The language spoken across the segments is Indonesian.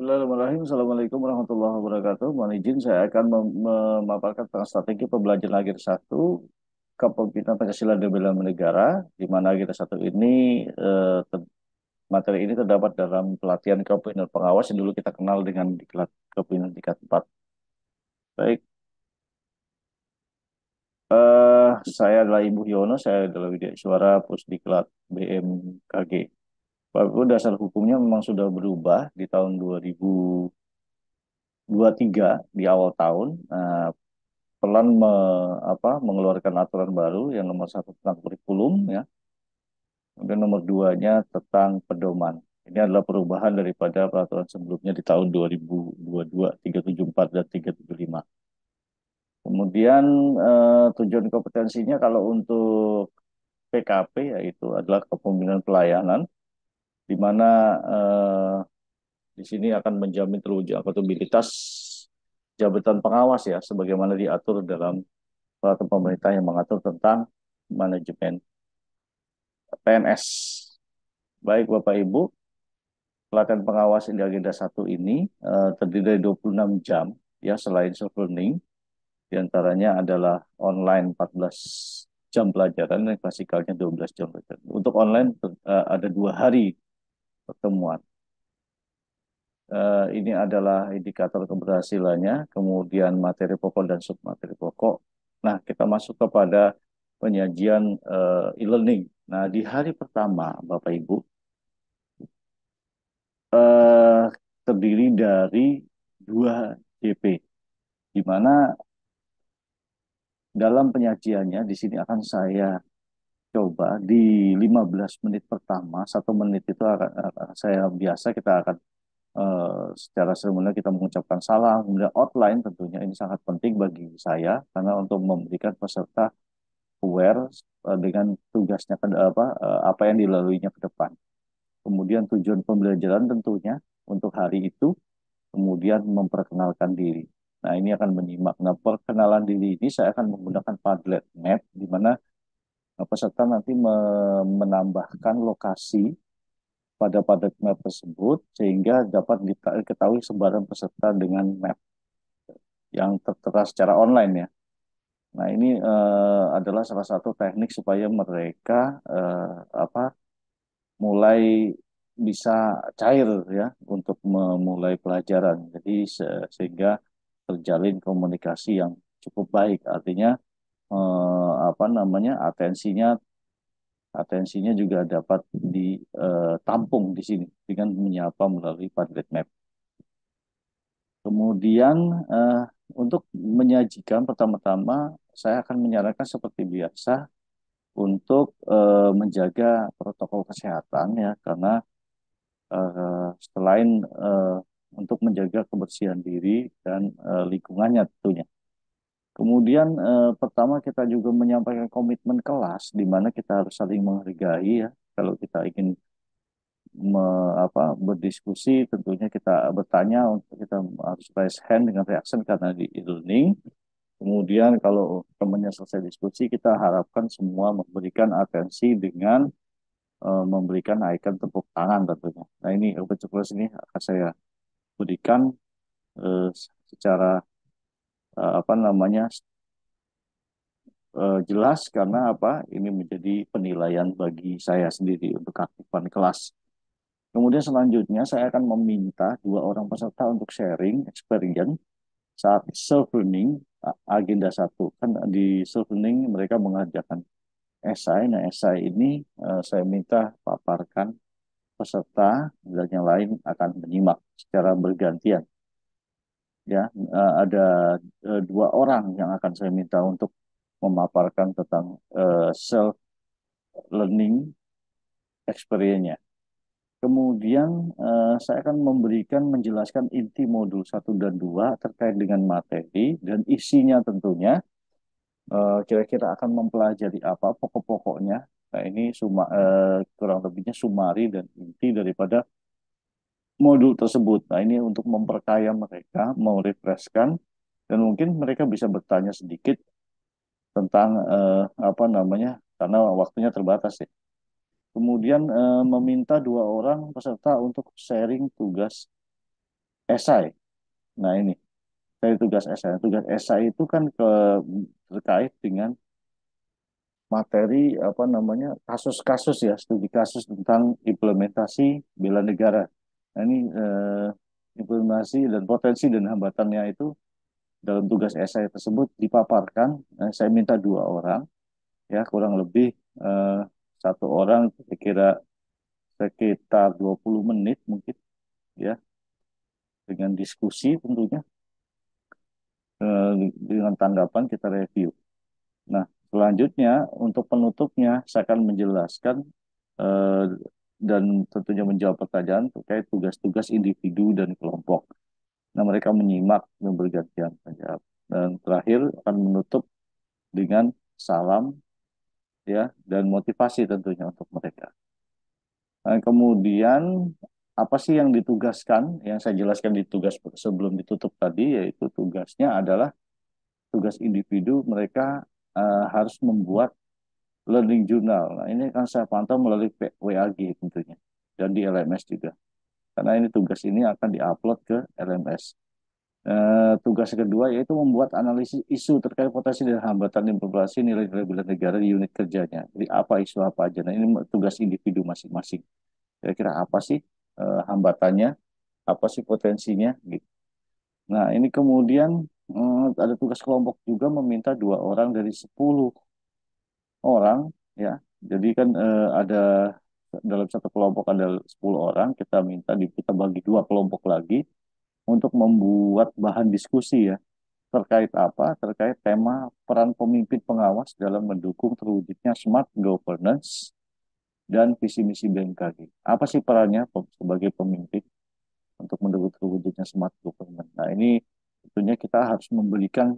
Bismillahirrahmanirrahim. Assalamualaikum warahmatullahi wabarakatuh. Mohon izin saya akan memaparkan tentang strategi pembelajaran Agenda 1 Kepemimpinan Pancasila dan Bela Negara, di mana Agenda 1 ini materi ini terdapat dalam pelatihan kepemimpinan pengawas yang dulu kita kenal dengan diklat kepemimpinan tingkat 4. Baik, saya adalah Ibu Yono, saya adalah Widya Suara Pusdiklat BMKG. Bapak Ibu, dasar hukumnya memang sudah berubah di tahun 2023 di awal tahun. Pelan mengeluarkan aturan baru yang nomor satu tentang kurikulum ya, kemudian nomor duanya tentang pedoman. Ini adalah perubahan daripada peraturan sebelumnya di tahun 2022, 374 dan 375. Kemudian tujuan kompetensinya kalau untuk PKP yaitu adalah kepemimpinan pelayanan, di mana di sini akan menjamin terwujud akuntabilitas jabatan pengawas ya, sebagaimana diatur dalam peraturan pemerintah yang mengatur tentang manajemen PNS. Baik Bapak Ibu, pelatihan pengawas di agenda 1 ini terdiri dari 26 jam ya, selain self learning diantaranya adalah online 14 jam pelajaran dan klasikalnya 12 jam pelajaran. Untuk online ada 2 hari pertemuan. Ini adalah indikator keberhasilannya, kemudian materi pokok dan submateri pokok. Nah, kita masuk kepada penyajian e-learning. Nah, di hari pertama, Bapak Ibu, eh, terdiri dari 2 JP, di mana dalam penyajiannya di sini akan saya coba di 15 menit pertama, 1 menit itu saya biasa kita akan secara seremonial kita mengucapkan salam, kemudian outline tentunya ini sangat penting bagi saya karena untuk memberikan peserta aware dengan tugasnya apa yang dilaluinya ke depan. Kemudian tujuan pembelajaran tentunya untuk hari itu, kemudian memperkenalkan diri. Nah, ini akan menyimak. Nah, perkenalan diri ini saya akan menggunakan Padlet Map, di mana peserta nanti menambahkan lokasi pada Padlet Map tersebut, sehingga dapat diketahui sebaran peserta dengan map yang tertera secara online ya. Nah, ini adalah salah satu teknik supaya mereka apa mulai bisa cair ya untuk memulai pelajaran. Jadi sehingga terjalin komunikasi yang cukup baik. Artinya atensinya juga dapat ditampung di sini dengan menyapa melalui Padlet Map. Kemudian eh, untuk menyajikan pertama-tama saya akan menyarankan seperti biasa untuk menjaga protokol kesehatan ya, karena selain untuk menjaga kebersihan diri dan lingkungannya tentunya. Kemudian pertama kita juga menyampaikan komitmen kelas di mana kita harus saling menghargai ya. Kalau kita ingin berdiskusi, tentunya kita bertanya, untuk kita harus raise hand dengan reaction karena di e-learning. Kemudian kalau temannya selesai diskusi, kita harapkan semua memberikan atensi dengan memberikan icon tepuk tangan tentunya. Nah, ini open class ini akan saya berikan eh, secara apa namanya jelas, karena apa, ini menjadi penilaian bagi saya sendiri untuk keaktifan kelas. Kemudian selanjutnya saya akan meminta 2 orang peserta untuk sharing experience saat self learning agenda 1. Kan di self learning mereka mengerjakan esai. Nah, esai ini saya minta paparkan peserta dan yang lain akan menyimak secara bergantian. Ya, ada 2 orang yang akan saya minta untuk memaparkan tentang self learning experience-nya. Kemudian saya akan menjelaskan inti modul 1 dan 2 terkait dengan materi dan isinya tentunya. Kira-kira akan mempelajari apa pokok-pokoknya. Nah, ini kurang lebihnya sumari dan inti daripada modul tersebut. Nah, ini untuk memperkaya mereka, merefreshkan, dan mungkin mereka bisa bertanya sedikit tentang apa namanya, karena waktunya terbatas ya. Kemudian meminta 2 orang peserta untuk sharing tugas esai. Nah ini dari tugas esai. Tugas esai itu kan terkait dengan materi apa namanya kasus-kasus ya, studi kasus tentang implementasi bela negara. Nah, ini implementasi dan potensi dan hambatannya itu dalam tugas esai tersebut dipaparkan. Saya minta dua orang, ya kurang lebih eh, satu orang kira-kira sekitar 20 menit mungkin, ya, dengan diskusi tentunya, dengan tanggapan kita review. Nah, selanjutnya untuk penutupnya saya akan menjelaskan eh, dan tentunya menjawab pertanyaan terkait tugas-tugas individu dan kelompok. Nah, mereka menyimak dan bergantian saja. Dan terakhir akan menutup dengan salam, ya, dan motivasi tentunya untuk mereka. Nah, kemudian apa sih yang ditugaskan? Yang saya jelaskan di tugas sebelum ditutup tadi, yaitu tugasnya adalah tugas individu mereka harus membuat learning journal. Nah, ini kan saya pantau melalui WAG tentunya dan di LMS juga. Karena ini tugas ini akan diupload ke LMS. Tugas kedua yaitu membuat analisis isu terkait potensi dan hambatan implementasi nilai-nilai bela negara di unit kerjanya. Jadi apa isu apa aja. Nah, ini tugas individu masing-masing. Kira-kira apa sih hambatannya, apa sih potensinya, gitu. Nah, ini kemudian ada tugas kelompok juga meminta dua orang dari 10 orang, ya. Jadi kan ada dalam satu kelompok ada 10 orang, kita bagi dua kelompok lagi untuk membuat bahan diskusi ya. Terkait apa? Terkait tema peran pemimpin pengawas dalam mendukung terwujudnya smart governance dan visi misi BMKG. Apa sih perannya sebagai pemimpin untuk mendukung terwujudnya smart government? Nah, ini tentunya kita harus memberikan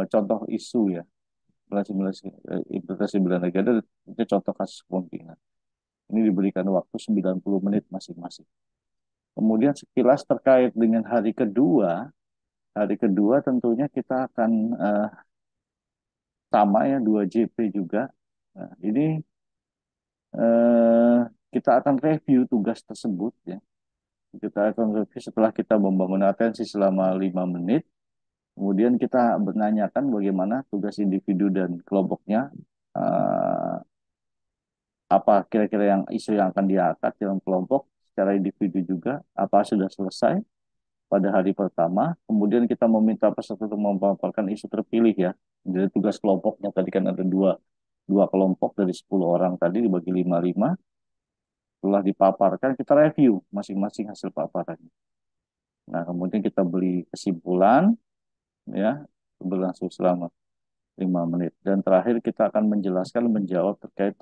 contoh isu ya, implementasi bela negara itu contoh kasus kepemimpinan. Ini diberikan waktu 90 menit masing-masing. Kemudian sekilas terkait dengan hari kedua tentunya kita akan sama ya 2JP juga. Nah, ini eh, kita akan review tugas tersebut ya. Kita akan review setelah kita membangun atensi selama 5 menit. Kemudian kita menanyakan bagaimana tugas individu dan kelompoknya, eh, apa kira-kira yang isu yang akan diangkat dalam kelompok secara individu juga, apa sudah selesai pada hari pertama. Kemudian kita meminta peserta untuk memaparkan isu terpilih ya. Jadi tugas kelompoknya tadi kan ada dua, dua kelompok dari 10 orang tadi dibagi lima-lima. Setelah dipaparkan, kita review masing-masing hasil paparannya. Nah, kemudian kita beri kesimpulan, ya, berlangsung selama 5 menit. Dan terakhir kita akan menjawab terkait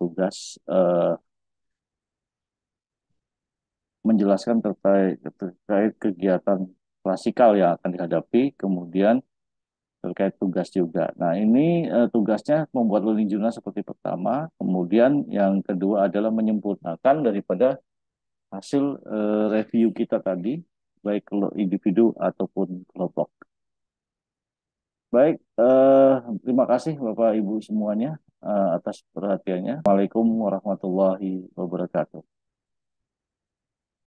menjelaskan terkait kegiatan klasikal yang akan dihadapi, kemudian terkait tugas juga. Nah, ini tugasnya membuat learning journal seperti pertama, kemudian yang kedua adalah menyempurnakan daripada hasil review kita tadi, baik kalau individu ataupun kelompok. Baik, terima kasih Bapak Ibu semuanya atas perhatiannya. Waalaikumsalam warahmatullahi wabarakatuh.